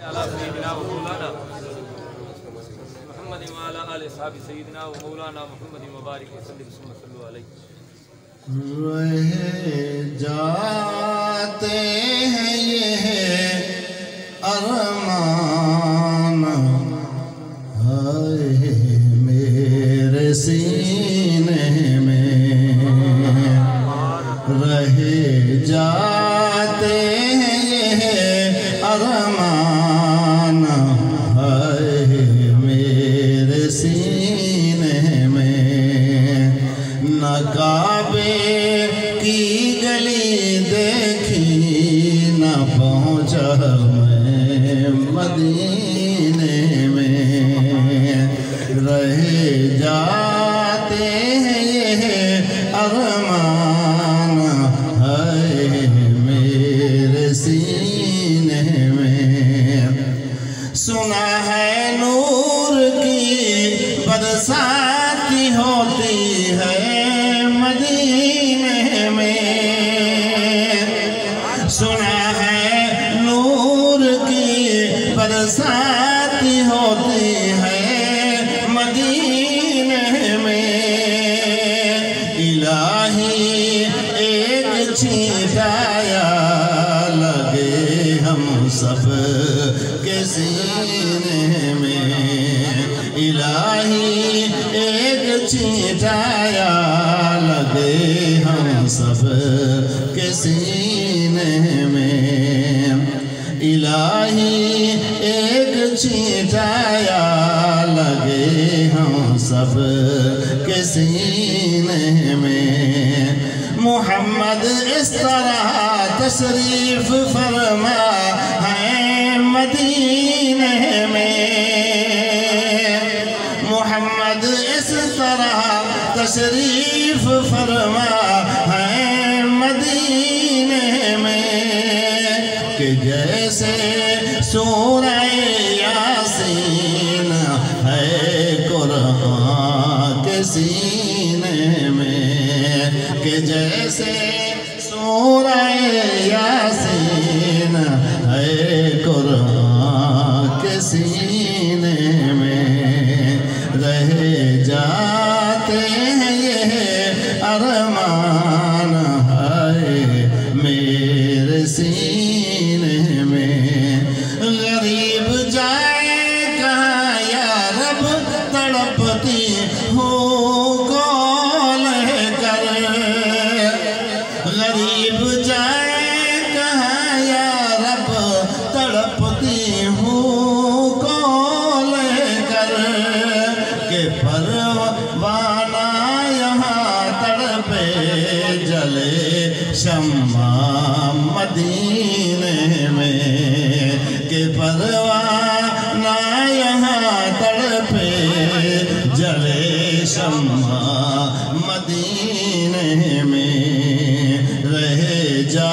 अला सय्यिदिना व मौलाना मुहम्मद व अला आलि सहाबी सय्यिदिना व मौलाना मुहम्मद मुबारक वसल्लम सल्लल्लाहु अलैहि। रह जाते हैं ये अरमान हाय मेरे सीने में, रह जाते हैं ये अरमान हाय मेरे सीने में। न काबे की गली देखी न पहुँचा मैं मदीने में, रह जाते हैं ये अरमान है मेरे सीने में। सुना है नूर की बरसाती होती है मदीने में, सुना है नूर की बरसाती होती है मदीने में। इलाही एक छींटाया लगे हम सब के सीने में, इलाही एक छींटाया लगे हम सब के सीने में। इलाही एक छींटाया लगे हम सब के सीने में। मोहम्मद इस तरह तशरीफ फरमा है मदीने में, मोहम्मद इस तरह तशरीफ फरमा है मदीने में कि जैसे सूरह यासीन है कुरान के सीने में, कि जैसे सूरह यासीन है कुरान के सीने में। रह जाते हैं ये अरमान है मेरे सीने में। गरीब जाए कहाँ या रब तड़पती हूँ कौन कर, गरीब जाए कहाँ या रब तड़पती हूँ कौन कर, के परवाना यहाँ तड़पे जले शम्मा मदीने में, के परवाना यहाँ तड़पे जले शम्मा मदीने में। रह जा